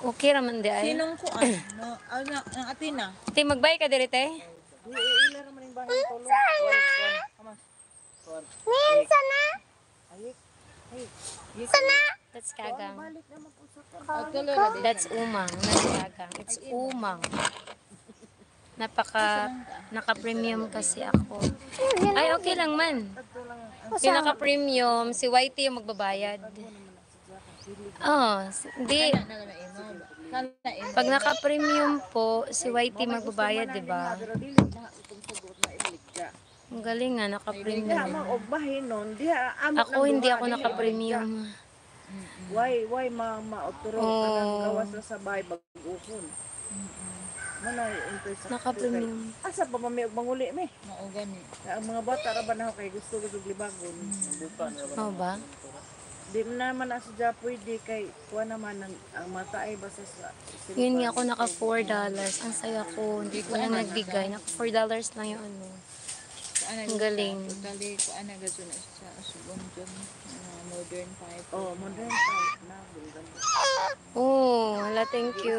Okay raman di ay. Sinong kuan? No, ang Atina. Te magbay ka diri te. Ila ra man yung bahay tulog. Minsan na. Sana. That's kagang. Balik naman po sa That's umang. That's kagang. It's umang. Naka-premium kasi ako. Ay, okay lang man. Yung naka-premium, si Whitey yung magbabayad. Oh, hindi. Pag naka-premium po, si Whitey magbabayad, di ba? pero dili na itong sugot na ibalik ka. Ang galing nga, Diha naka-premium. mag bahin nun. Diha amo Ako, hindi ako naka-premium. Why ma-otoro Oh. kanang gawas na sa bahay bag-ukon. Mana interest sa Naka-premium. asa pa mami og manguli me. Mao gani. Ang mga bata ra ba na kay gusto libagon. Oh ba? Di naman na siya pwede kay kuha naman ang mata ay basta sa Yun nga ako naka $4. Ang saya ko. Hindi ko lang nagbigay. Naka $4 lang yung ano. Ang galing. Tali ko ana gaso na sa subon dyan. Modern type. oh modern type na bulgan. Oh, hala, thank you.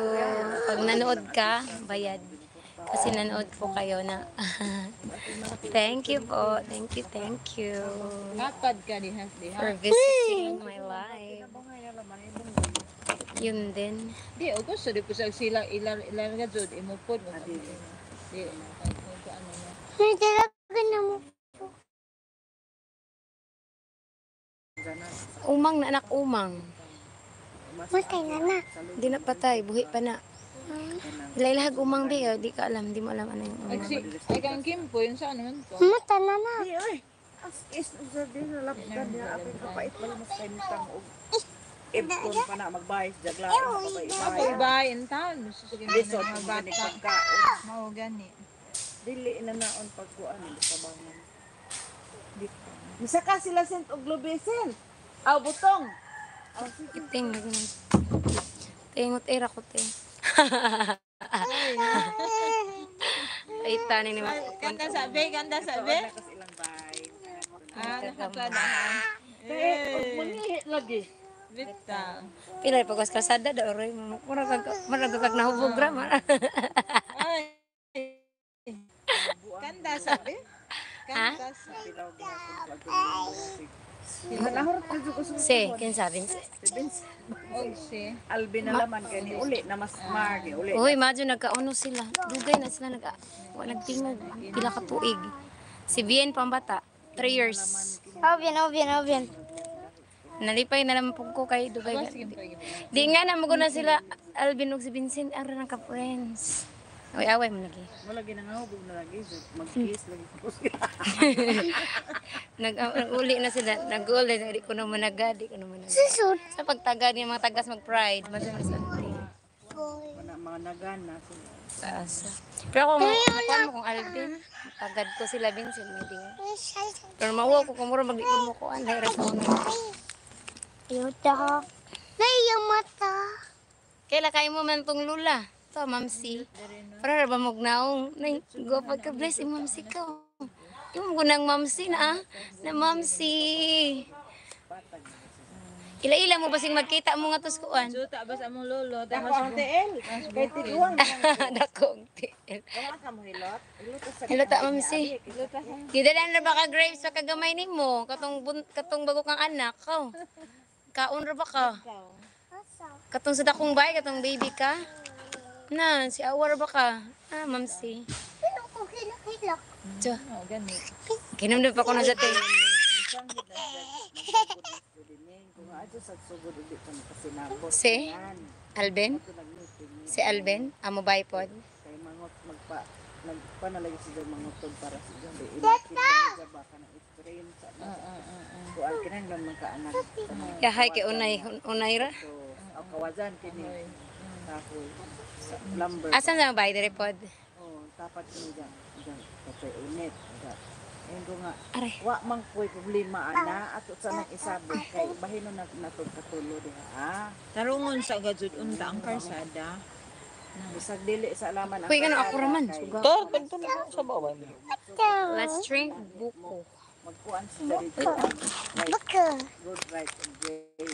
Pag nanood ka, bayad. Kasi nanood po kayo na. Thank you po. Thank you. Kapad ka diha For visiting my life. Yun din. Di o gusto di po sa sila ilar gajud imupod mo. Di ko ano na. May talaga na mo. Umang na anak umang. Matay na na. Di na patay. Buhi pa na. Ilailahag umang di. Di ka alam. Di mo alam ano yung Ay umang. ay kang Kimpo yun sa ano man to. Matay na na. Di oy. As is sa din na lapdan niya apil kapait pa mas kay nitang og ipon pa na magbayad jagla Ako iba in town. Sige Lisod mga mga bata. pagkaon. Mao gani. Dili na naon pagkuan di pa bangon. Misa ka sila sent og lubesen. Aw butong. Aw sige. Ting, lagi na. Tingot era ko, te. Ay, tani ni Ganda sabi, ganda sabi. Wala kas ilang bay. Ah, nakasadahan. Kaya og mangihi lagi. Bita. Pilay pagkas kalsada da oray murag kag nahubog ra man. Ay. Ganda sabi. Ha? Ganda sabi. Pilaw gyapon pag Manahor ka jud ko sa Si, kin sabi si. Og si. Alvin na laman gani uli na mas magi uli. Uy, madyo nagkauno sila. Dugay na sila nagtingog pila ka tuig. Si Bien pambata, 3 years. Obyan. Nalipay na naman po ko kay dugay. Sige pa gyud. Di nga na mo na sila Alvin ug si Vincent ara nang ka friends. Away mo lagi. Wala ginangahubog na lagi mag-kiss lagi ko sila. Nag-uli na sila. Nag-uli na di ko naman nagadi ko naman. Susod. Sa pagtagad niya mga tagas mag-pride, madyo na something. Mga nagana sila. Taas. Pero kung Alvin, tagad ko sila Vincent meeting. Pero mawa ko kung mura mag-ikon mo ko an dahil sa una. Yuta. Naiyak mata. Kaila kayo mo man tong lula. To, mamsi. Para ba magnaong? Nay, go pagka-bless yung mamsi ko. Yung ko ng mamsi na ah. Na mamsi. Ila-ila mo basing magkita mo nga tos kuan. Juta ba sa among lolo? Dako ang TL. Kay tiguang. Dakong tiil. Wala ka mo hilot. Hilot sa Hello ta mamsi. Gidalan na ba ka grapes sa kagamay nimo? Katong bago kang anak ko. Kaon ra ba ka? Katong sa dakong bay, katong baby ka? Na, si Awar ba ka? Ah, mamsi. Sino ko hilak? Tiyo. Oh, gani. Kinamdam pa ko na sa te. Kung adto sa sugod ulit kami kasi nabot. Si? Alben? Si Alben? Amo bay pod? Kay mangot nagpanalagi sila mangutod para sa gabi. Ilapit sa baka na strain sa kuan kinahanglan man ka anak. Yahay kay unay ra. So, ang kawasan kini. Tapos sa lumber. Asan na bay dire pod? Oh, tapat kini diyan. Diyan kapay unit. Ayun ko nga, Aray. wa mang ko'y problema ana ato sa nang isabot kay bahino na natod katulo diha. Tarungon sa gajud unta ang karsada. Bisag dili sa alaman ang Kuy kano ako kalsada raman. kay Suga. sa bawah. Let's drink buko. magkuan sa diri. Like Baka. good right and day.